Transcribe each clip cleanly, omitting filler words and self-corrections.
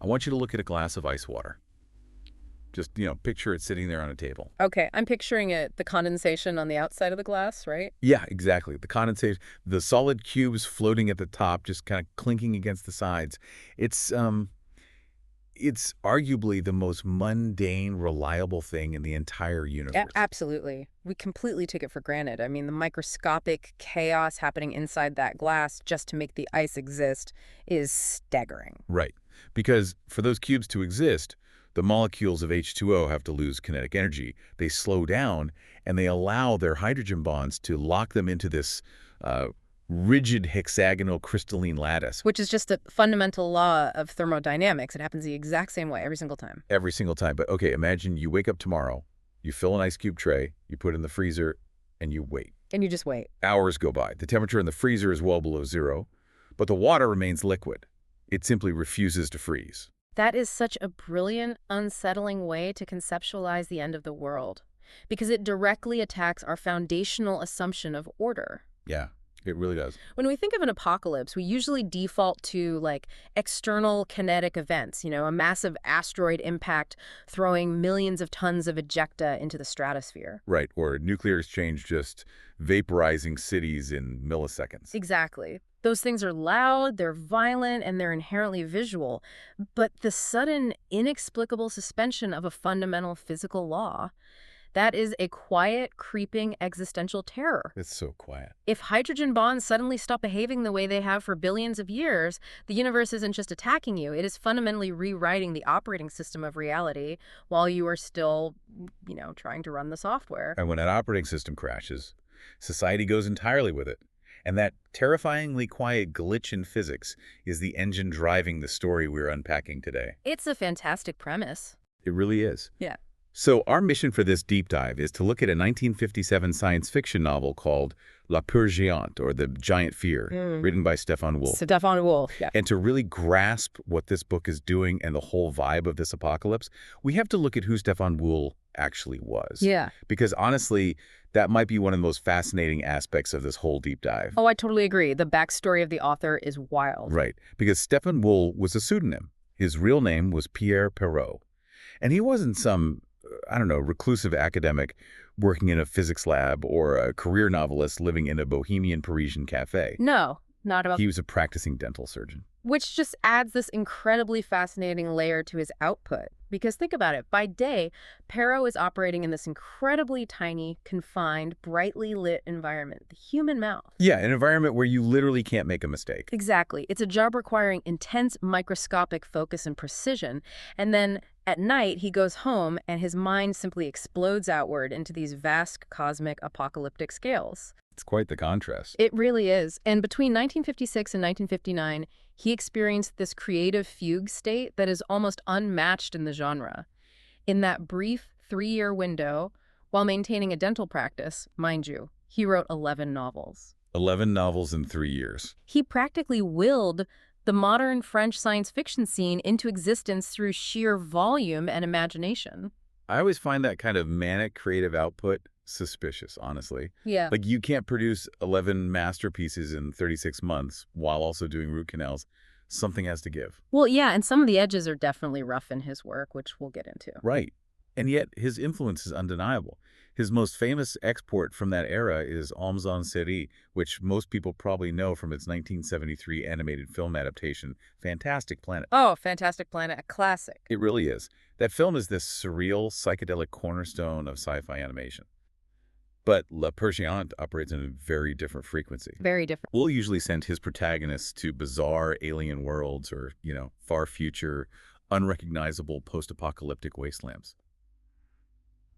want you to look at a glass of ice water. Just, picture it sitting there on a table. Okay, I'm picturing it, the condensation on the outside of the glass, right? Yeah, exactly. The condensation, the solid cubes floating at the top, just kind of clinking against the sides. It's it's arguably the most mundane, reliable thing in the entire universe. Absolutely. We completely took it for granted. I mean, the microscopic chaos happening inside that glass just to make the ice exist is staggering. Right. Because for those cubes to exist, the molecules of H2O have to lose kinetic energy. They slow down, and they allow their hydrogen bonds to lock them into this rigid hexagonal crystalline lattice. Which is just a fundamental law of thermodynamics. It happens the exact same way every single time. Every single time. But okay, imagine you wake up tomorrow, you fill an ice cube tray, you put it in the freezer, and you wait. And you just wait. Hours go by. The temperature in the freezer is well below zero, but the water remains liquid. It simply refuses to freeze. That is such a brilliant, unsettling way to conceptualize the end of the world, because it directly attacks our foundational assumption of order. Yeah, it really does. When we think of an apocalypse, we usually default to external kinetic events, a massive asteroid impact throwing millions of tons of ejecta into the stratosphere. Right, or nuclear exchange just vaporizing cities in milliseconds. Exactly. Those things are loud, they're violent, and they're inherently visual. But the sudden, inexplicable suspension of a fundamental physical law, that is a quiet, creeping existential terror. It's so quiet. If hydrogen bonds suddenly stop behaving the way they have for billions of years, the universe isn't just attacking you, it is fundamentally rewriting the operating system of reality while you are still, trying to run the software. And when that operating system crashes, society goes entirely with it. And that terrifyingly quiet glitch in physics is the engine driving the story we're unpacking today. It's a fantastic premise. It really is. Yeah. So our mission for this deep dive is to look at a 1957 science fiction novel called La Peur Géante, or The Giant Fear, written by Stefan Wolf. Stefan Wolf, yeah. And to really grasp what this book is doing and the whole vibe of this apocalypse, we have to look at who Stefan Wolf actually was. Yeah. Because honestly, that might be one of the most fascinating aspects of this whole deep dive. Oh, I totally agree. The backstory of the author is wild. Right. Because Stefan Wolf was a pseudonym. His real name was Pierre Perrault. And he wasn't some, reclusive academic working in a physics lab or a career novelist living in a bohemian Parisian cafe. No, not about... He was a practicing dental surgeon. Which just adds this incredibly fascinating layer to his output. Because think about it, by day, Perrault is operating in this incredibly tiny, confined, brightly lit environment, the human mouth. Yeah, an environment where you literally can't make a mistake. Exactly. It's a job requiring intense microscopic focus and precision. And then at night, he goes home and his mind simply explodes outward into these vast cosmic apocalyptic scales. It's quite the contrast. It really is. And between 1956 and 1959, he experienced this creative fugue state that is almost unmatched in the genre. In that brief 3-year window, while maintaining a dental practice, mind you, he wrote 11 novels. 11 novels in 3 years. He practically willed the modern French science fiction scene into existence through sheer volume and imagination. I always find that kind of manic creative output suspicious, honestly. Yeah. Like, you can't produce 11 masterpieces in 36 months while also doing root canals. Something has to give. Well, yeah, and some of the edges are definitely rough in his work, which we'll get into. Right. And yet, his influence is undeniable. His most famous export from that era is Hommes en Série, which most people probably know from its 1973 animated film adaptation, Fantastic Planet. Oh, Fantastic Planet, a classic. It really is. That film is this surreal, psychedelic cornerstone of sci-fi animation. But La Peur Géante operates in a very different frequency. Very different. We'll usually send his protagonists to bizarre alien worlds or, far future, unrecognizable post-apocalyptic wastelands.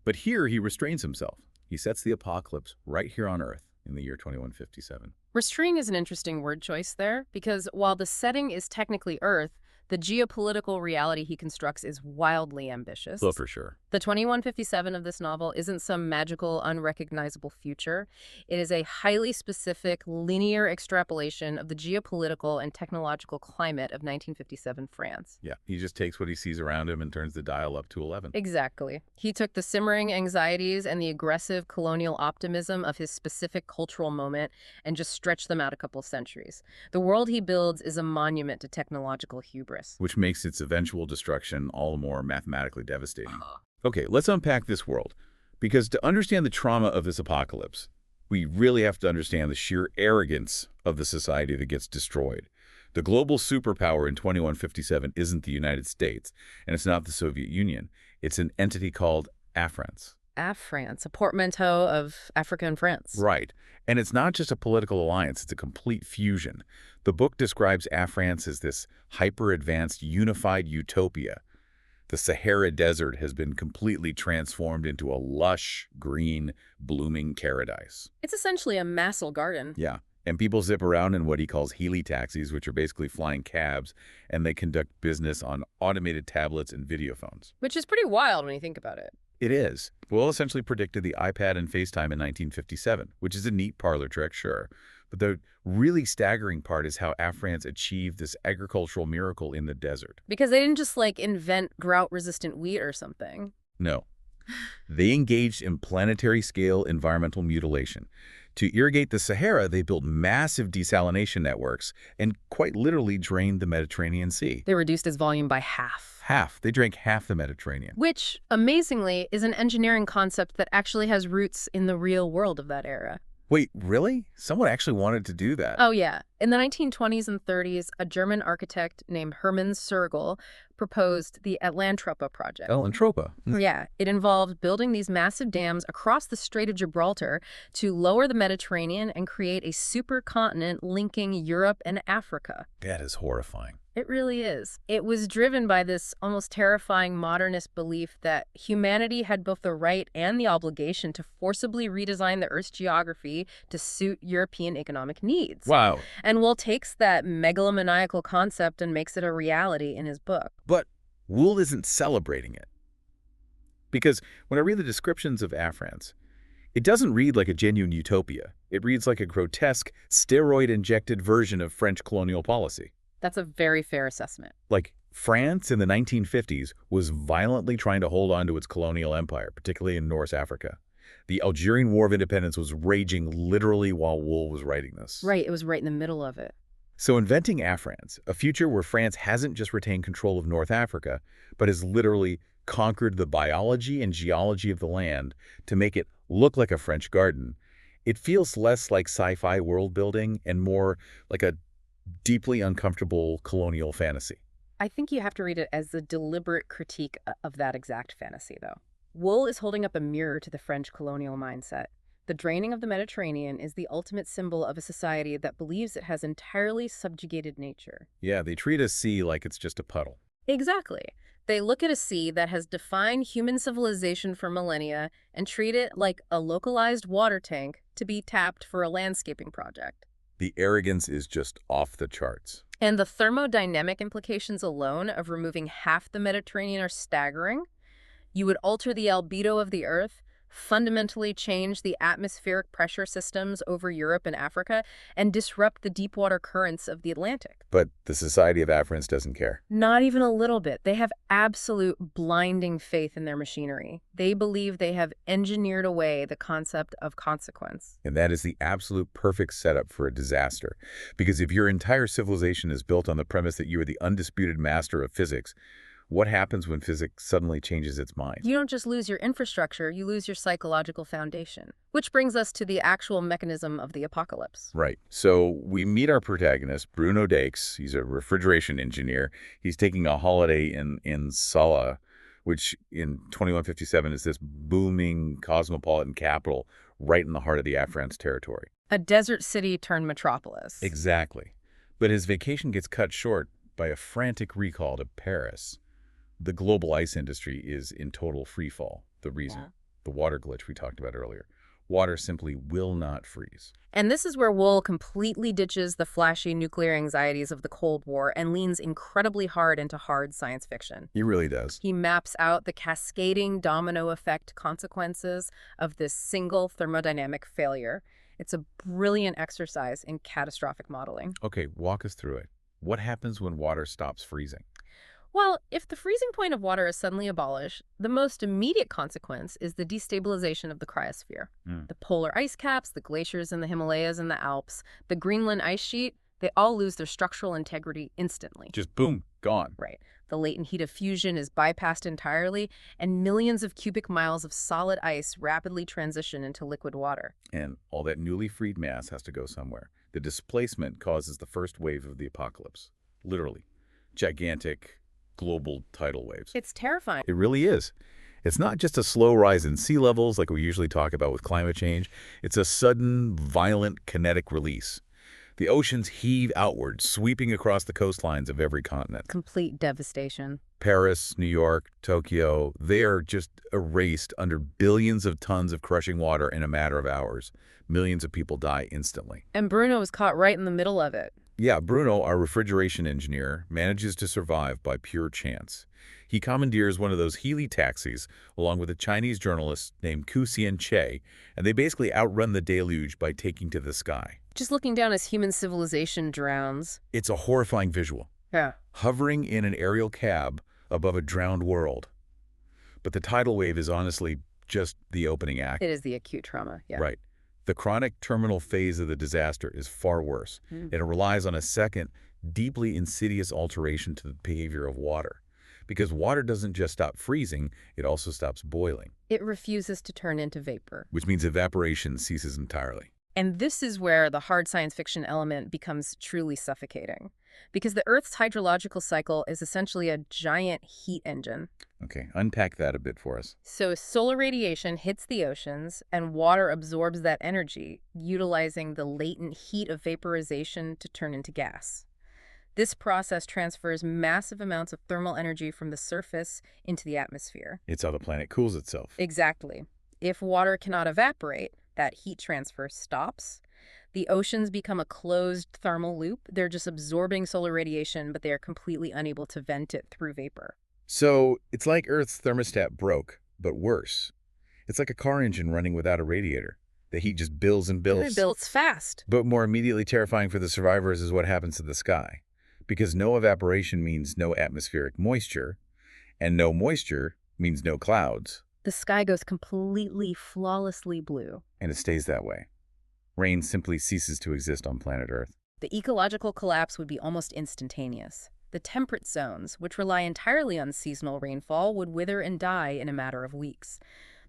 But here he restrains himself. He sets the apocalypse right here on Earth in the year 2157. Restrain is an interesting word choice there, because while the setting is technically Earth, the geopolitical reality he constructs is wildly ambitious. Oh, for sure. The 2157 of this novel isn't some magical, unrecognizable future. It is a highly specific, linear extrapolation of the geopolitical and technological climate of 1957 France. Yeah, he just takes what he sees around him and turns the dial up to 11. Exactly. He took the simmering anxieties and the aggressive colonial optimism of his specific cultural moment and just stretched them out a couple centuries. The world he builds is a monument to technological hubris. dangerous. which makes its eventual destruction all the more mathematically devastating. Okay, let's unpack this world, because to understand the trauma of this apocalypse, we really have to understand the sheer arrogance of the society that gets destroyed. The global superpower in 2157 isn't the United States, and it's not the Soviet Union. It's an entity called AFRANS. France, a portmanteau of Africa and France. Right. And it's not just a political alliance, it's a complete fusion. The book describes AFRANS as this hyper-advanced, unified utopia. The Sahara Desert has been completely transformed into a lush, green, blooming paradise. It's essentially a Massel garden. Yeah. And people zip around in what he calls heli taxis, which are basically flying cabs, and they conduct business on automated tablets and video phones. Which is pretty wild when you think about it. It is. Will essentially predicted the iPad and FaceTime in 1957, which is a neat parlor trick, sure. But the really staggering part is how AFRANS achieved this agricultural miracle in the desert. Because they didn't just, like, invent drought-resistant wheat or something. No. They engaged in planetary-scale environmental mutilation. To irrigate the Sahara, they built massive desalination networks and quite literally drained the Mediterranean Sea. They reduced its volume by half. Half. They drank half the Mediterranean. Which, amazingly, is an engineering concept that actually has roots in the real world of that era. Wait, really? Someone actually wanted to do that? Oh, yeah. In the 1920s and 30s, a German architect named Hermann Sergel proposed the Atlantropa project. Atlantropa. Yeah, it involved building these massive dams across the Strait of Gibraltar to lower the Mediterranean and create a supercontinent linking Europe and Africa. That is horrifying. It really is. It was driven by this almost terrifying modernist belief that humanity had both the right and the obligation to forcibly redesign the Earth's geography to suit European economic needs. Wow. And Wool takes that megalomaniacal concept and makes it a reality in his book. But Wool isn't celebrating it. Because when I read the descriptions of AFRANS, it doesn't read like a genuine utopia. It reads like a grotesque, steroid-injected version of French colonial policy. That's a very fair assessment. Like, France in the 1950s was violently trying to hold on to its colonial empire, particularly in North Africa. The Algerian War of Independence was raging literally while Wool was writing this. Right, it was right in the middle of it. So inventing AFRANS, a future where France hasn't just retained control of North Africa, but has literally conquered the biology and geology of the land to make it look like a French garden, it feels less like sci-fi world building and more like a deeply uncomfortable colonial fantasy. I think you have to read it as a deliberate critique of that exact fantasy, though. Wool is holding up a mirror to the French colonial mindset. The draining of the Mediterranean is the ultimate symbol of a society that believes it has entirely subjugated nature. Yeah, they treat a sea like it's just a puddle. Exactly. They look at a sea that has defined human civilization for millennia and treat it like a localized water tank to be tapped for a landscaping project. The arrogance is just off the charts. And the thermodynamic implications alone of removing half the Mediterranean are staggering. You would alter the albedo of the Earth, fundamentally change the atmospheric pressure systems over Europe and Africa, and disrupt the deep water currents of the Atlantic. But the Society of AFRANS doesn't care. Not even a little bit. They have absolute blinding faith in their machinery. They believe they have engineered away the concept of consequence. And that is the absolute perfect setup for a disaster. Because if your entire civilization is built on the premise that you are the undisputed master of physics, what happens when physics suddenly changes its mind? You don't just lose your infrastructure, you lose your psychological foundation. Which brings us to the actual mechanism of the apocalypse. Right. So we meet our protagonist, Bruno Dakes. He's a refrigeration engineer. He's taking a holiday in Sala, which in 2157 is this booming cosmopolitan capital right in the heart of the AFRANS territory. A desert city turned metropolis. Exactly. But his vacation gets cut short by a frantic recall to Paris. The global ice industry is in total freefall. The reason, the water glitch we talked about earlier. Water simply will not freeze. And this is where Wool completely ditches the flashy nuclear anxieties of the Cold War and leans incredibly hard into hard science fiction. He really does. He maps out the cascading domino effect consequences of this single thermodynamic failure. It's a brilliant exercise in catastrophic modeling. Okay, walk us through it. What happens when water stops freezing? Well, if the freezing point of water is suddenly abolished, the most immediate consequence is the destabilization of the cryosphere. The polar ice caps, the glaciers in the Himalayas and the Alps, the Greenland ice sheet, They all lose their structural integrity instantly. Just boom, gone. Right. The latent heat of fusion is bypassed entirely, and millions of cubic miles of solid ice rapidly transition into liquid water. And all that newly freed mass has to go somewhere. The displacement causes the first wave of the apocalypse. Literally. Gigantic, global tidal waves. It's terrifying. It really is. It's not just a slow rise in sea levels like we usually talk about with climate change. It's a sudden, violent, kinetic release. The oceans heave outward, sweeping across the coastlines of every continent. Complete devastation. Paris, New York, Tokyo, they are just erased under billions of tons of crushing water in a matter of hours. Millions of people die instantly. And Bruno was caught right in the middle of it. Yeah, Bruno, our refrigeration engineer, manages to survive by pure chance. He commandeers one of those Healy taxis along with a Chinese journalist named Ku Xian-che, and they basically outrun the deluge by taking to the sky. Just looking down as human civilization drowns. It's a horrifying visual. Yeah. Hovering in an aerial cab above a drowned world. But the tidal wave is honestly just the opening act. It is the acute trauma, yeah. Right. The chronic terminal phase of the disaster is far worse. It relies on a second, deeply insidious alteration to the behavior of water. Because water doesn't just stop freezing, it also stops boiling. It refuses to turn into vapor. Which means evaporation ceases entirely. And this is where the hard science fiction element becomes truly suffocating. Because the Earth's hydrological cycle is essentially a giant heat engine. Okay, unpack that a bit for us. So solar radiation hits the oceans, and water absorbs that energy, utilizing the latent heat of vaporization to turn into gas. This process transfers massive amounts of thermal energy from the surface into the atmosphere. It's how the planet cools itself. Exactly. If water cannot evaporate, that heat transfer stops. The oceans become a closed thermal loop. They're just absorbing solar radiation, but they are completely unable to vent it through vapor. So it's like Earth's thermostat broke, but worse. It's like a car engine running without a radiator. The heat just builds and builds. It builds fast. But more immediately terrifying for the survivors is what happens to the sky. Because no evaporation means no atmospheric moisture, and no moisture means no clouds. The sky goes completely, flawlessly blue. And it stays that way. Rain simply ceases to exist on planet Earth. The ecological collapse would be almost instantaneous. The temperate zones, which rely entirely on seasonal rainfall, would wither and die in a matter of weeks.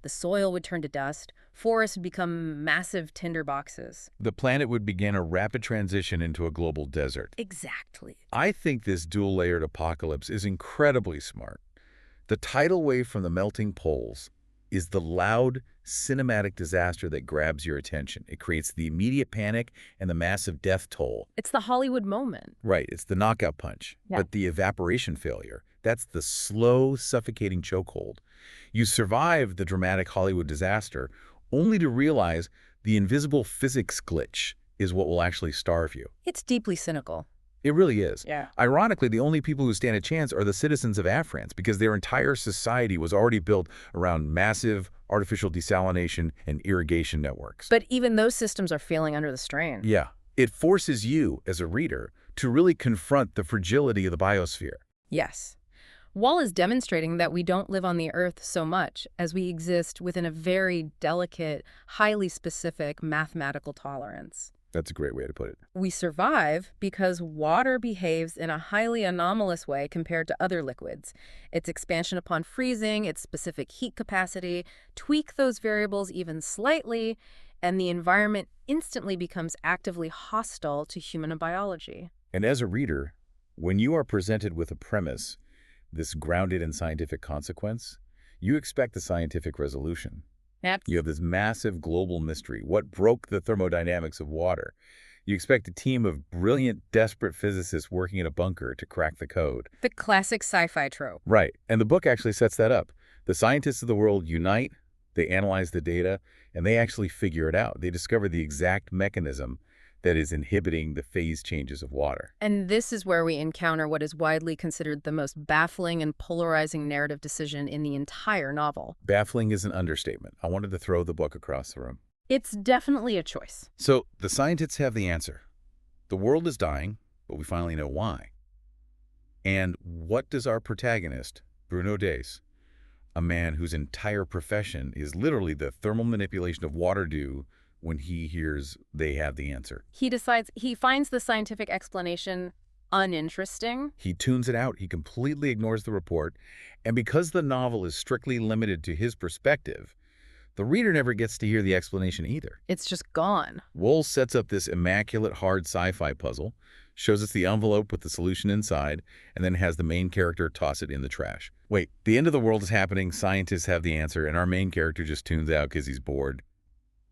The soil would turn to dust, forests would become massive tinder boxes. The planet would begin a rapid transition into a global desert. Exactly. I think this dual-layered apocalypse is incredibly smart. The tidal wave from the melting poles is the loud, cinematic disaster that grabs your attention. It creates the immediate panic and the massive death toll. It's the Hollywood moment. Right, it's the knockout punch. Yeah. But the evaporation failure, that's the slow, suffocating chokehold. You survive the dramatic Hollywood disaster only to realize the invisible physics glitch is what will actually starve you. It's deeply cynical. It really is. Yeah. Ironically, the only people who stand a chance are the citizens of Afrance because their entire society was already built around massive artificial desalination and irrigation networks. But even those systems are failing under the strain. Yeah. It forces you, as a reader, to really confront the fragility of the biosphere. Yes. Wall is demonstrating that we don't live on the Earth so much as we exist within a very delicate, highly specific mathematical tolerance. That's a great way to put it. We survive because water behaves in a highly anomalous way compared to other liquids. Its expansion upon freezing, its specific heat capacity, tweak those variables even slightly, and the environment instantly becomes actively hostile to human biology. And as a reader, when you are presented with a premise, this grounded in scientific consequence, you expect the scientific resolution. You have this massive global mystery. What broke the thermodynamics of water? You expect a team of brilliant, desperate physicists working in a bunker to crack the code. The classic sci-fi trope. Right. And the book actually sets that up. The scientists of the world unite, they analyze the data, and they actually figure it out. They discover the exact mechanism that is inhibiting the phase changes of water. And this is where we encounter what is widely considered the most baffling and polarizing narrative decision in the entire novel. Baffling is an understatement. I wanted to throw the book across the room. It's definitely a choice. So the scientists have the answer. The world is dying, but we finally know why. And what does our protagonist, Bruno Dace, a man whose entire profession is literally the thermal manipulation of water, do when he hears they have the answer. He finds the scientific explanation uninteresting. He tunes it out. He completely ignores the report. And because the novel is strictly limited to his perspective, the reader never gets to hear the explanation either. It's just gone. Wohl sets up this immaculate hard sci-fi puzzle, shows us the envelope with the solution inside, and then has the main character toss it in the trash. Wait, the end of the world is happening, scientists have the answer, and our main character just tunes out because he's bored.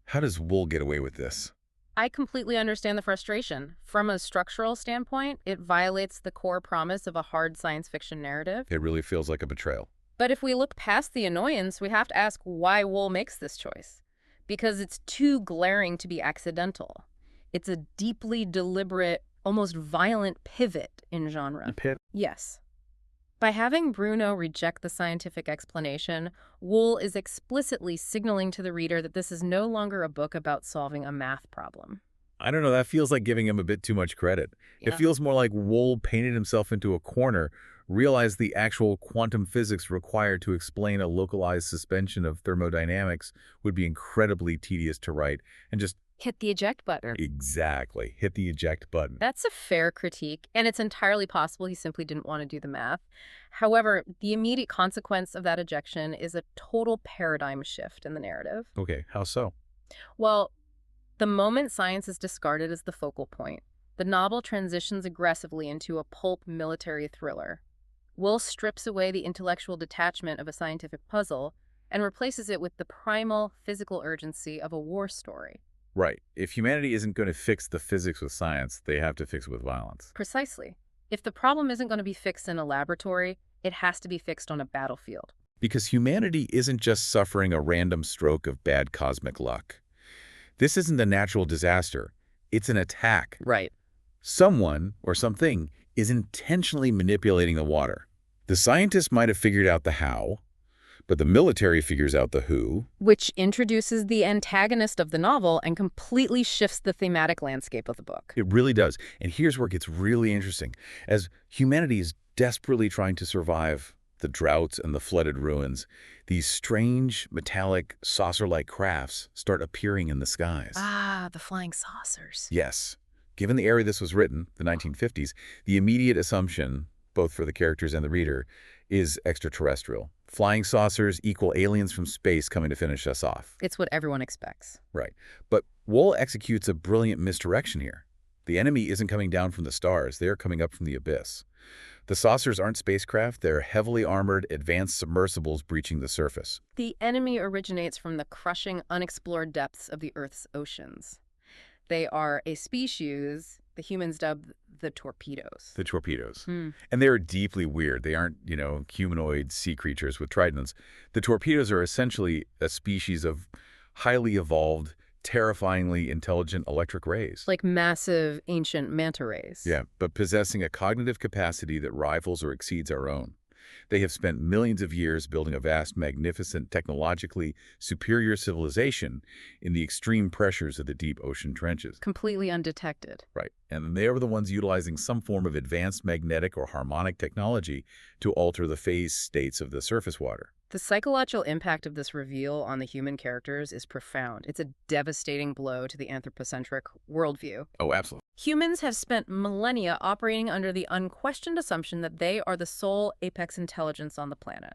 How does Wohl get away with this? I completely understand the frustration. From a structural standpoint, it violates the core promise of a hard science fiction narrative. It really feels like a betrayal. But if we look past the annoyance, we have to ask why Wohl makes this choice. Because it's too glaring to be accidental. It's a deeply deliberate, almost violent pivot in genre. Yes. By having Bruno reject the scientific explanation, Wohl is explicitly signaling to the reader that this is no longer a book about solving a math problem. I don't know, that feels like giving him a bit too much credit. Yeah. It feels more like Wohl painted himself into a corner, realized the actual quantum physics required to explain a localized suspension of thermodynamics would be incredibly tedious to write, and just Hit the eject button. exactly hit the eject button. That's a fair critique, and it's entirely possible he simply didn't want to do the math. However, the immediate consequence of that ejection is a total paradigm shift in the narrative. Okay, how so? Well, the moment science is discarded as the focal point, the novel transitions aggressively into a pulp military thriller. Wohl strips away the intellectual detachment of a scientific puzzle and replaces it with the primal physical urgency of a war story. Right. If humanity isn't going to fix the physics with science, they have to fix it with violence. Precisely. If the problem isn't going to be fixed in a laboratory, it has to be fixed on a battlefield. Because humanity isn't just suffering a random stroke of bad cosmic luck. This isn't a natural disaster. It's an attack. Right. Someone or something is intentionally manipulating the water. The scientists might have figured out the how, but the military figures out the who. Which introduces the antagonist of the novel and completely shifts the thematic landscape of the book. It really does. And here's where it gets really interesting. As humanity is desperately trying to survive the droughts and the flooded ruins, these strange, metallic, saucer-like crafts start appearing in the skies. Ah, the flying saucers. Yes. Given the era this was written, the 1950s, the immediate assumption, both for the characters and the reader, is extraterrestrial. Flying saucers equal aliens from space coming to finish us off. It's what everyone expects. Right. But Wohl executes a brilliant misdirection here. The enemy isn't coming down from the stars. They are coming up from the abyss. The saucers aren't spacecraft. They're heavily armored, advanced submersibles breaching the surface. The enemy originates from the crushing, unexplored depths of the Earth's oceans. They are a species the humans dub the torpedoes. The torpedoes. And they're deeply weird. They aren't, humanoid sea creatures with tridents. The torpedoes are essentially a species of highly evolved, terrifyingly intelligent electric rays. Like massive, ancient manta rays. Yeah, but possessing a cognitive capacity that rivals or exceeds our own. They have spent millions of years building a vast, magnificent, technologically superior civilization in the extreme pressures of the deep ocean trenches. Completely undetected. Right. And they are the ones utilizing some form of advanced magnetic or harmonic technology to alter the phase states of the surface water. The psychological impact of this reveal on the human characters is profound. It's a devastating blow to the anthropocentric worldview. Oh, absolutely. Humans have spent millennia operating under the unquestioned assumption that they are the sole apex intelligence on the planet.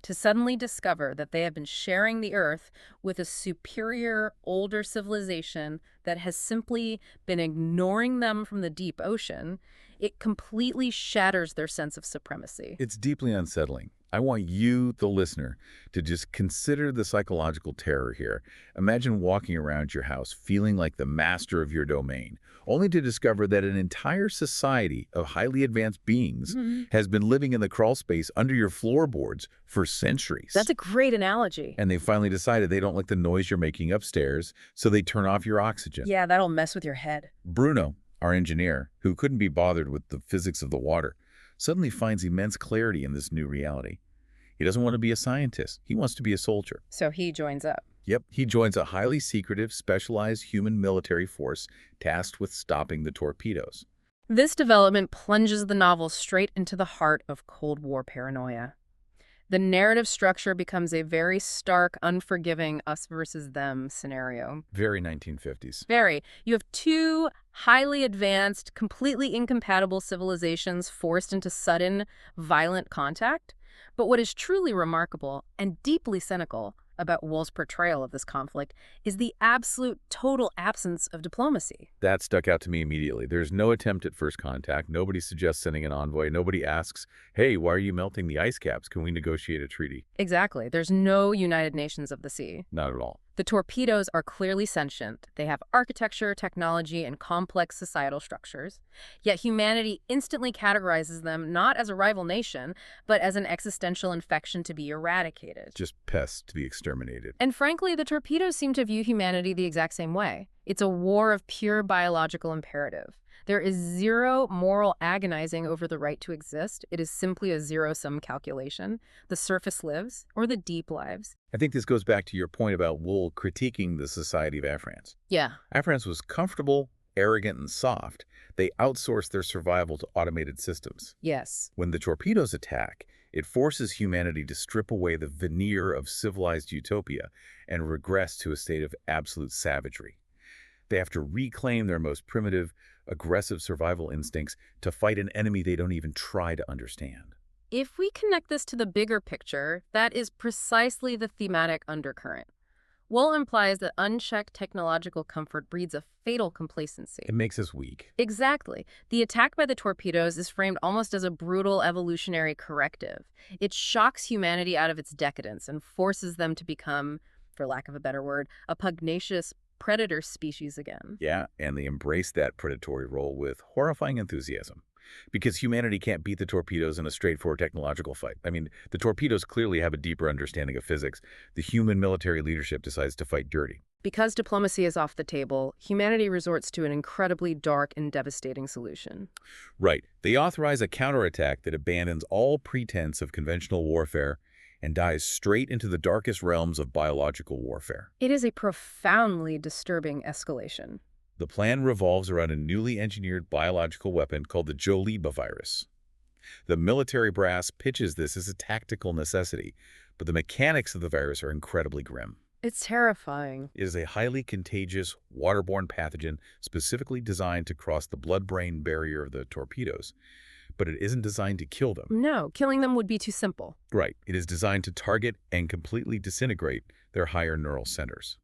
To suddenly discover that they have been sharing the Earth with a superior, older civilization that has simply been ignoring them from the deep ocean, it completely shatters their sense of supremacy. It's deeply unsettling. I want you, the listener, to just consider the psychological terror here. Imagine walking around your house feeling like the master of your domain, only to discover that an entire society of highly advanced beings has been living in the crawl space under your floorboards for centuries. That's a great analogy. And they finally decided they don't like the noise you're making upstairs, so they turn off your oxygen. Yeah, that'll mess with your head. Bruno, our engineer, who couldn't be bothered with the physics of the water, suddenly finds immense clarity in this new reality. He doesn't want to be a scientist. He wants to be a soldier. So he joins up. Yep, he joins a highly secretive, specialized human military force tasked with stopping the torpedoes. This development plunges the novel straight into the heart of Cold War paranoia. The narrative structure becomes a very stark, unforgiving us versus them scenario. Very 1950s. Very. You have two highly advanced, completely incompatible civilizations forced into sudden, violent contact. But what is truly remarkable and deeply cynical about Wool's portrayal of this conflict is the absolute total absence of diplomacy. That stuck out to me immediately. There's no attempt at first contact. Nobody suggests sending an envoy. Nobody asks, hey, why are you melting the ice caps? Can we negotiate a treaty? Exactly. There's no United Nations of the Sea. Not at all. The torpedoes are clearly sentient. They have architecture, technology, and complex societal structures. Yet humanity instantly categorizes them not as a rival nation, but as an existential infection to be eradicated. Just pests to be exterminated. And frankly, the torpedoes seem to view humanity the exact same way. It's a war of pure biological imperative. There is zero moral agonizing over the right to exist. It is simply a zero-sum calculation. The surface lives, or the deep lives. I think this goes back to your point about Wool critiquing the society of Afrans. Yeah. Afrans was comfortable, arrogant, and soft. They outsourced their survival to automated systems. Yes. When the torpedoes attack, it forces humanity to strip away the veneer of civilized utopia and regress to a state of absolute savagery. They have to reclaim their most primitive, aggressive survival instincts to fight an enemy they don't even try to understand. If we connect this to the bigger picture, that is precisely the thematic undercurrent. Wool implies that unchecked technological comfort breeds a fatal complacency. It makes us weak. Exactly. The attack by the torpedoes is framed almost as a brutal evolutionary corrective. It shocks humanity out of its decadence and forces them to become, for lack of a better word, a pugnacious predator species again. Yeah, and they embrace that predatory role with horrifying enthusiasm. Because humanity can't beat the torpedoes in a straightforward technological fight. I mean, the torpedoes clearly have a deeper understanding of physics. The human military leadership decides to fight dirty. Because diplomacy is off the table, humanity resorts to an incredibly dark and devastating solution. Right. They authorize a counterattack that abandons all pretense of conventional warfare and dives straight into the darkest realms of biological warfare. It is a profoundly disturbing escalation. The plan revolves around a newly engineered biological weapon called the Joliba virus. The military brass pitches this as a tactical necessity, but the mechanics of the virus are incredibly grim. It's terrifying. It is a highly contagious, waterborne pathogen specifically designed to cross the blood-brain barrier of the torpedoes, but it isn't designed to kill them. No, killing them would be too simple. Right. It is designed to target and completely disintegrate their higher neural centers.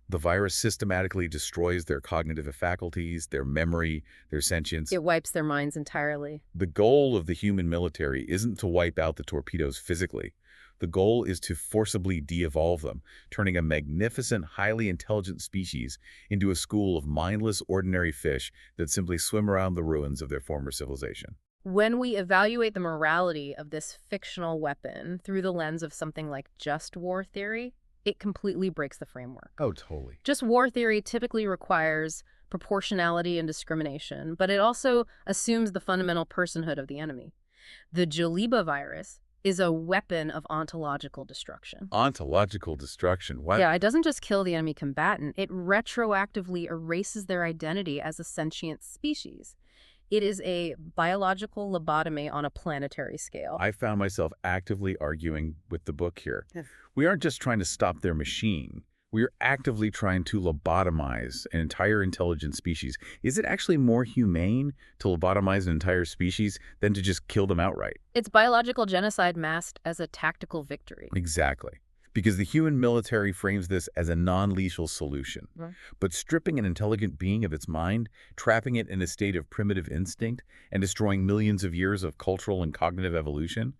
The virus systematically destroys their cognitive faculties, their memory, their sentience. It wipes their minds entirely. The goal of the human military isn't to wipe out the torpedoes physically. The goal is to forcibly de-evolve them, turning a magnificent, highly intelligent species into a school of mindless, ordinary fish that simply swim around the ruins of their former civilization. When we evaluate the morality of this fictional weapon through the lens of something like just war theory, it completely breaks the framework. Oh, totally. Just war theory typically requires proportionality and discrimination, but it also assumes the fundamental personhood of the enemy. The Joliba virus is a weapon of ontological destruction. Ontological destruction? What? Yeah, it doesn't just kill the enemy combatant, it retroactively erases their identity as a sentient species. It is a biological lobotomy on a planetary scale. I found myself actively arguing with the book here. Yeah. We aren't just trying to stop their machine. We are actively trying to lobotomize an entire intelligent species. Is it actually more humane to lobotomize an entire species than to just kill them outright? It's biological genocide masked as a tactical victory. Exactly. Because the human military frames this as a non-lethal solution. Right. But stripping an intelligent being of its mind, trapping it in a state of primitive instinct, and destroying millions of years of cultural and cognitive evolution,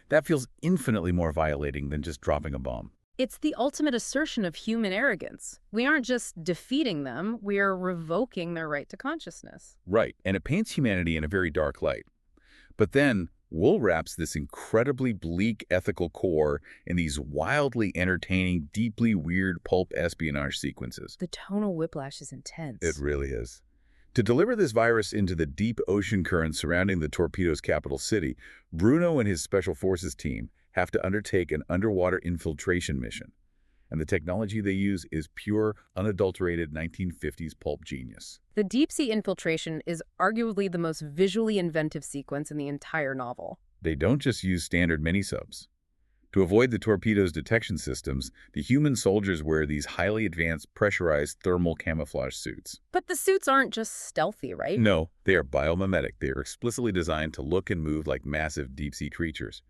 that feels infinitely more violating than just dropping a bomb. It's the ultimate assertion of human arrogance. We aren't just defeating them, we are revoking their right to consciousness. Right, and it paints humanity in a very dark light. But then, Wool wraps this incredibly bleak ethical core in these wildly entertaining, deeply weird pulp espionage sequences. The tonal whiplash is intense. It really is. To deliver this virus into the deep ocean currents surrounding the torpedo's capital city, Bruno and his special forces team have to undertake an underwater infiltration mission. And the technology they use is pure, unadulterated 1950s pulp genius. The deep-sea infiltration is arguably the most visually inventive sequence in the entire novel. They don't just use standard mini-subs. To avoid the torpedo's detection systems, the human soldiers wear these highly advanced pressurized thermal camouflage suits. But the suits aren't just stealthy, right? No, they are biomimetic. They are explicitly designed to look and move like massive deep-sea creatures.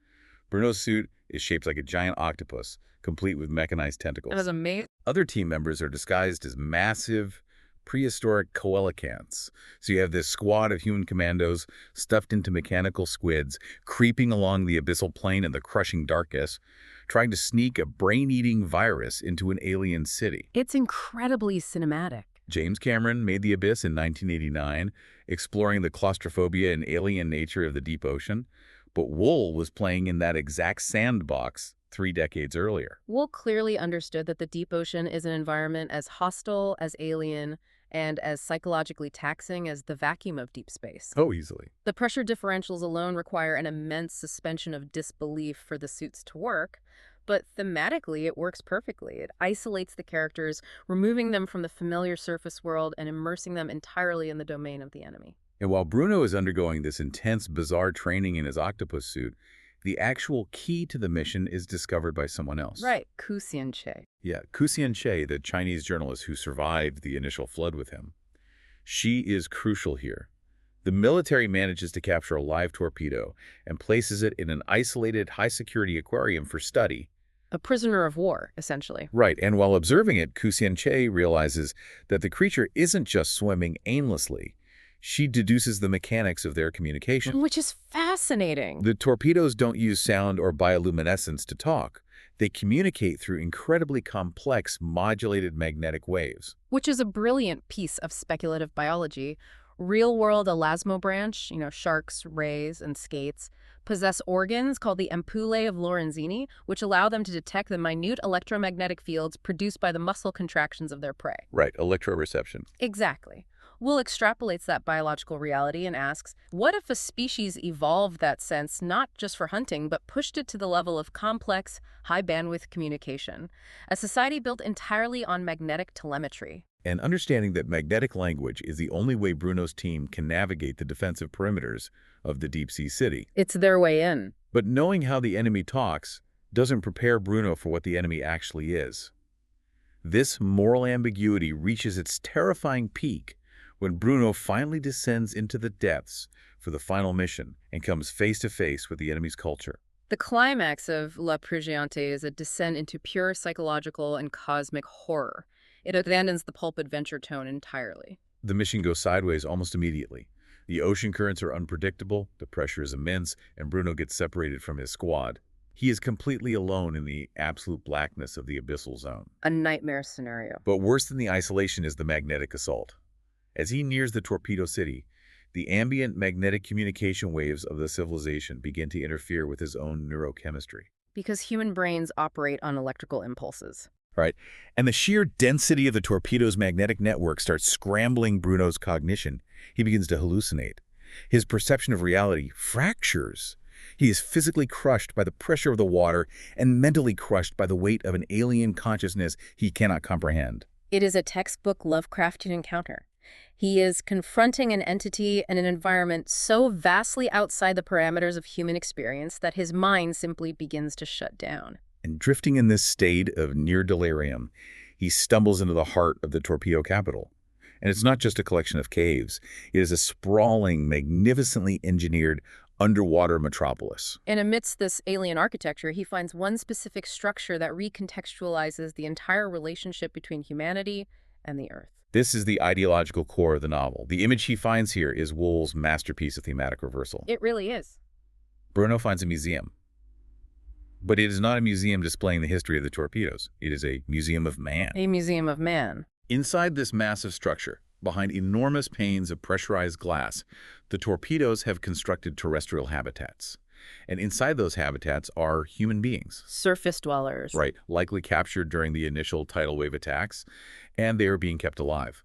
Bruno's suit is shaped like a giant octopus, complete with mechanized tentacles. That was amazing. Other team members are disguised as massive, prehistoric coelacanths. So you have this squad of human commandos stuffed into mechanical squids, creeping along the abyssal plain in the crushing darkness, trying to sneak a brain-eating virus into an alien city. It's incredibly cinematic. James Cameron made The Abyss in 1989, exploring the claustrophobia and alien nature of the deep ocean. But Wool was playing in that exact sandbox 3 decades earlier. Wool clearly understood that the deep ocean is an environment as hostile, as alien, and as psychologically taxing as the vacuum of deep space. Oh, easily. The pressure differentials alone require an immense suspension of disbelief for the suits to work, but thematically it works perfectly. It isolates the characters, removing them from the familiar surface world and immersing them entirely in the domain of the enemy. And while Bruno is undergoing this intense, bizarre training in his octopus suit, the actual key to the mission is discovered by someone else. Right, Ku Xian-che. Yeah, Ku Xian-che, the Chinese journalist who survived the initial flood with him. She is crucial here. The military manages to capture a live torpedo and places it in an isolated, high-security aquarium for study. A prisoner of war, essentially. Right, and while observing it, Ku Xian-che realizes that the creature isn't just swimming aimlessly. She deduces the mechanics of their communication. Which is fascinating. The torpedoes don't use sound or bioluminescence to talk. They communicate through incredibly complex modulated magnetic waves. Which is a brilliant piece of speculative biology. Real-world elasmobranch, sharks, rays, and skates, possess organs called the ampullae of Lorenzini, which allow them to detect the minute electromagnetic fields produced by the muscle contractions of their prey. Right, electroreception. Exactly. Wool extrapolates that biological reality and asks, what if a species evolved that sense not just for hunting, but pushed it to the level of complex, high-bandwidth communication? A society built entirely on magnetic telemetry. And understanding that magnetic language is the only way Bruno's team can navigate the defensive perimeters of the deep-sea city. It's their way in. But knowing how the enemy talks doesn't prepare Bruno for what the enemy actually is. This moral ambiguity reaches its terrifying peak when Bruno finally descends into the depths for the final mission and comes face-to-face with the enemy's culture. The climax of La Prigente is a descent into pure psychological and cosmic horror. It abandons the pulp adventure tone entirely. The mission goes sideways almost immediately. The ocean currents are unpredictable, the pressure is immense, and Bruno gets separated from his squad. He is completely alone in the absolute blackness of the abyssal zone. A nightmare scenario. But worse than the isolation is the magnetic assault. As he nears the torpedo city, the ambient magnetic communication waves of the civilization begin to interfere with his own neurochemistry. Because human brains operate on electrical impulses. Right. And the sheer density of the torpedo's magnetic network starts scrambling Bruno's cognition. He begins to hallucinate. His perception of reality fractures. He is physically crushed by the pressure of the water and mentally crushed by the weight of an alien consciousness he cannot comprehend. It is a textbook Lovecraftian encounter. He is confronting an entity and an environment so vastly outside the parameters of human experience that his mind simply begins to shut down. And drifting in this state of near delirium, he stumbles into the heart of the torpedo capital. And it's not just a collection of caves. It is a sprawling, magnificently engineered underwater metropolis. And amidst this alien architecture, he finds one specific structure that recontextualizes the entire relationship between humanity and the Earth. This is the ideological core of the novel. The image he finds here is Wool's masterpiece of thematic reversal. It really is. Bruno finds a museum. But it is not a museum displaying the history of the torpedoes. It is a museum of man. A museum of man. Inside this massive structure, behind enormous panes of pressurized glass, the torpedoes have constructed terrestrial habitats. And inside those habitats are human beings. Surface dwellers. Right, likely captured during the initial tidal wave attacks, and they are being kept alive.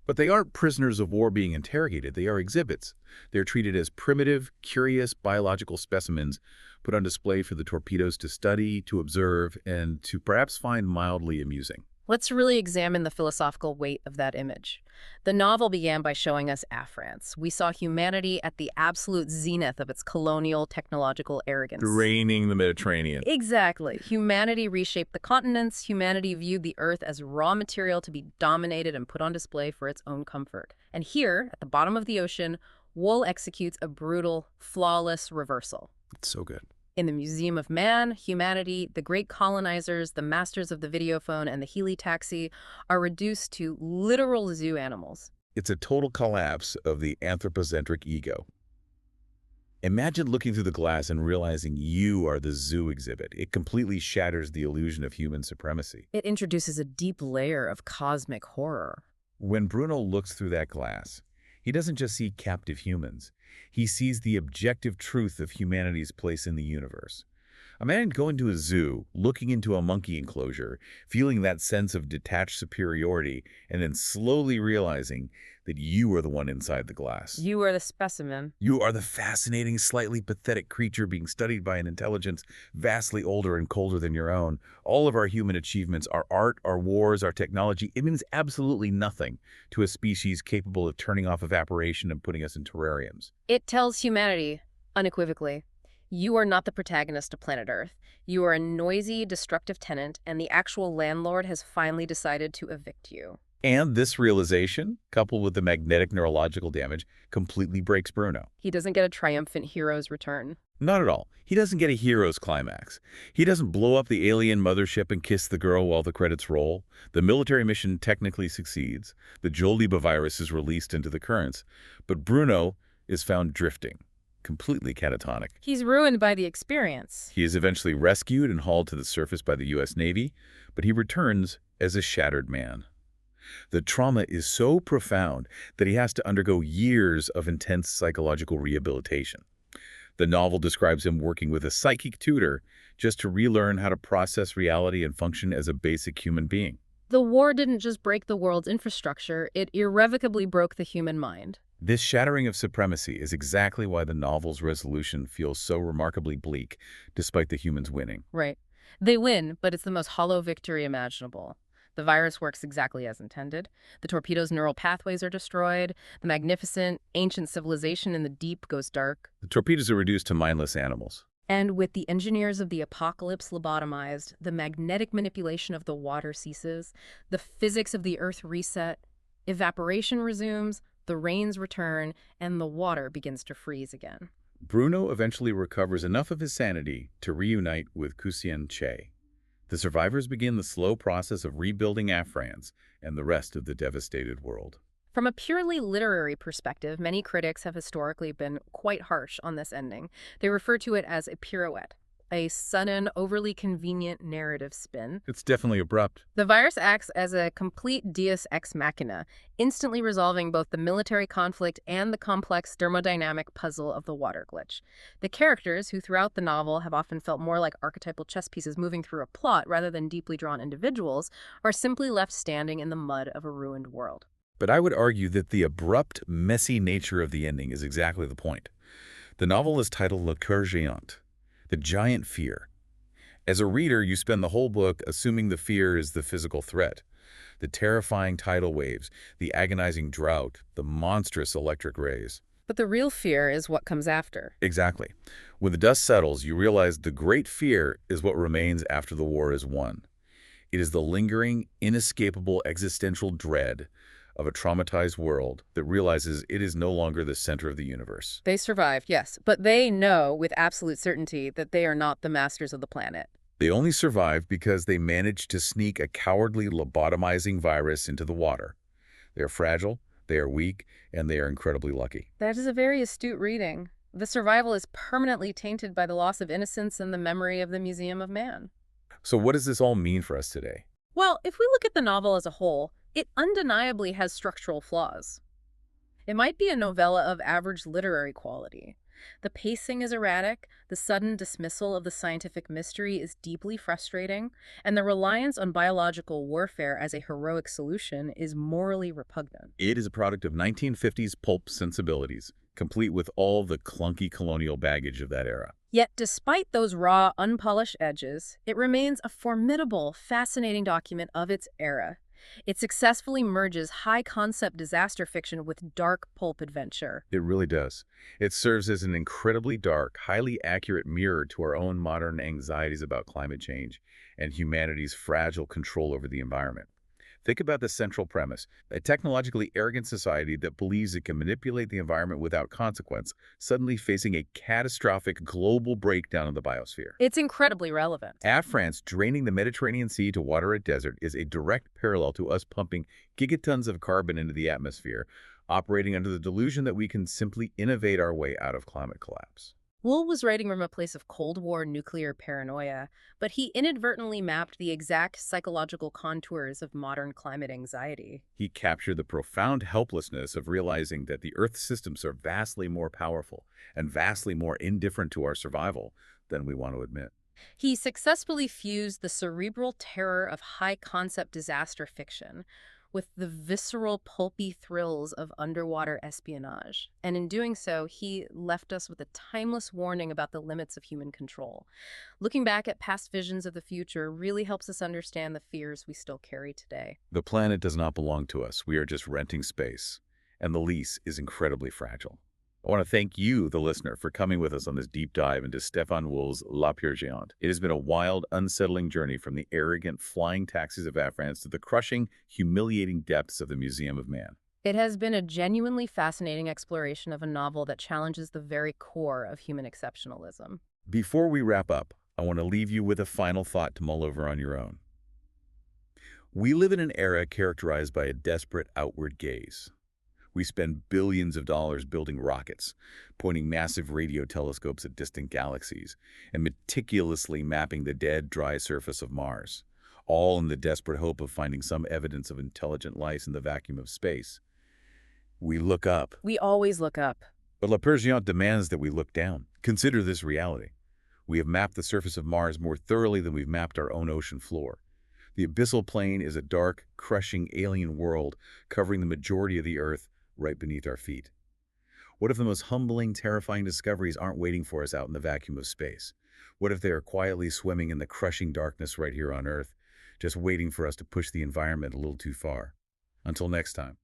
But they aren't prisoners of war being interrogated. They are exhibits. They're treated as primitive, curious biological specimens put on display for the torpedoes to study, to observe, and to perhaps find mildly amusing. Let's really examine the philosophical weight of that image. The novel began by showing us affrance. We saw humanity at the absolute zenith of its colonial technological arrogance. Draining the Mediterranean. Exactly. Humanity reshaped the continents. Humanity viewed the earth as raw material to be dominated and put on display for its own comfort. And here, at the bottom of the ocean, Wool executes a brutal, flawless reversal. It's so good. In the Museum of Man, humanity, the great colonizers, the masters of the videophone, and the Healy taxi are reduced to literal zoo animals. It's a total collapse of the anthropocentric ego. Imagine looking through the glass and realizing you are the zoo exhibit. It completely shatters the illusion of human supremacy. It introduces a deep layer of cosmic horror. When Bruno looks through that glass, he doesn't just see captive humans. He sees the objective truth of humanity's place in the universe. Imagine going to a zoo, looking into a monkey enclosure, feeling that sense of detached superiority, and then slowly realizing that you are the one inside the glass. You are the specimen. You are the fascinating, slightly pathetic creature being studied by an intelligence vastly older and colder than your own. All of our human achievements, our art, our wars, our technology, it means absolutely nothing to a species capable of turning off evaporation and putting us in terrariums. It tells humanity, unequivocally, you are not the protagonist of planet Earth. You are a noisy, destructive tenant, and the actual landlord has finally decided to evict you. And this realization, coupled with the magnetic neurological damage, completely breaks Bruno. He doesn't get a triumphant hero's return. Not at all. He doesn't get a hero's climax. He doesn't blow up the alien mothership and kiss the girl while the credits roll. The military mission technically succeeds. The Joldiba virus is released into the currents. But Bruno is found drifting, completely catatonic. He's ruined by the experience. He is eventually rescued and hauled to the surface by the U.S. Navy, but he returns as a shattered man. The trauma is so profound that he has to undergo years of intense psychological rehabilitation. The novel describes him working with a psychic tutor just to relearn how to process reality and function as a basic human being. The war didn't just break the world's infrastructure, it irrevocably broke the human mind. This shattering of supremacy is exactly why the novel's resolution feels so remarkably bleak, despite the humans winning. Right. They win, but it's the most hollow victory imaginable. The virus works exactly as intended. The torpedo's neural pathways are destroyed. The magnificent, ancient civilization in the deep goes dark. The torpedoes are reduced to mindless animals. And with the engineers of the apocalypse lobotomized, the magnetic manipulation of the water ceases, the physics of the Earth reset, evaporation resumes, the rains return, and the water begins to freeze again. Bruno eventually recovers enough of his sanity to reunite with Kusien Che. The survivors begin the slow process of rebuilding Afrans and the rest of the devastated world. From a purely literary perspective, many critics have historically been quite harsh on this ending. They refer to it as a pirouette, a sudden, overly convenient narrative spin. It's definitely abrupt. The virus acts as a complete deus ex machina, instantly resolving both the military conflict and the complex thermodynamic puzzle of the water glitch. The characters, who throughout the novel have often felt more like archetypal chess pieces moving through a plot rather than deeply drawn individuals, are simply left standing in the mud of a ruined world. But I would argue that the abrupt, messy nature of the ending is exactly the point. The novel is titled Le Coeur Géant, the giant fear. As a reader, you spend the whole book assuming the fear is the physical threat. The terrifying tidal waves, the agonizing drought, the monstrous electric rays. But the real fear is what comes after. Exactly. When the dust settles, you realize the great fear is what remains after the war is won. It is the lingering, inescapable existential dread of a traumatized world that realizes it is no longer the center of the universe. They survive, yes, but they know with absolute certainty that they are not the masters of the planet. They only survive because they managed to sneak a cowardly lobotomizing virus into the water. They are fragile, they are weak, and they are incredibly lucky. That is a very astute reading. The survival is permanently tainted by the loss of innocence and the memory of the Museum of Man. So what does this all mean for us today? Well, if we look at the novel as a whole, it undeniably has structural flaws. It might be a novella of average literary quality. The pacing is erratic, the sudden dismissal of the scientific mystery is deeply frustrating, and the reliance on biological warfare as a heroic solution is morally repugnant. It is a product of 1950s pulp sensibilities. complete with all the clunky colonial baggage of that era. Yet, despite those raw, unpolished edges, it remains a formidable, fascinating document of its era. It successfully merges high-concept disaster fiction with dark pulp adventure. It really does. It serves as an incredibly dark, highly accurate mirror to our own modern anxieties about climate change and humanity's fragile control over the environment. Think about the central premise: a technologically arrogant society that believes it can manipulate the environment without consequence, suddenly facing a catastrophic global breakdown of the biosphere. It's incredibly relevant. Air France draining the Mediterranean Sea to water a desert is a direct parallel to us pumping gigatons of carbon into the atmosphere, operating under the delusion that we can simply innovate our way out of climate collapse. Wool was writing from a place of Cold War nuclear paranoia, but he inadvertently mapped the exact psychological contours of modern climate anxiety. He captured the profound helplessness of realizing that the Earth's systems are vastly more powerful and vastly more indifferent to our survival than we want to admit. He successfully fused the cerebral terror of high-concept disaster fiction with the visceral, pulpy thrills of underwater espionage. And in doing so, he left us with a timeless warning about the limits of human control. Looking back at past visions of the future really helps us understand the fears we still carry today. The planet does not belong to us. We are just renting space, and the lease is incredibly fragile. I want to thank you, the listener, for coming with us on this deep dive into Stéphane Wool's La Peur Géante. It has been a wild, unsettling journey from the arrogant flying taxis of Air France to the crushing, humiliating depths of the Museum of Man. It has been a genuinely fascinating exploration of a novel that challenges the very core of human exceptionalism. Before we wrap up, I want to leave you with a final thought to mull over on your own. We live in an era characterized by a desperate outward gaze. We spend billions of dollars building rockets, pointing massive radio telescopes at distant galaxies, and meticulously mapping the dead, dry surface of Mars, all in the desperate hope of finding some evidence of intelligent life in the vacuum of space. We look up. We always look up. But La Peur Géante demands that we look down. Consider this reality. We have mapped the surface of Mars more thoroughly than we've mapped our own ocean floor. The abyssal plain is a dark, crushing alien world covering the majority of the Earth right beneath our feet. What if the most humbling, terrifying discoveries aren't waiting for us out in the vacuum of space? What if they are quietly swimming in the crushing darkness right here on Earth, just waiting for us to push the environment a little too far? Until next time.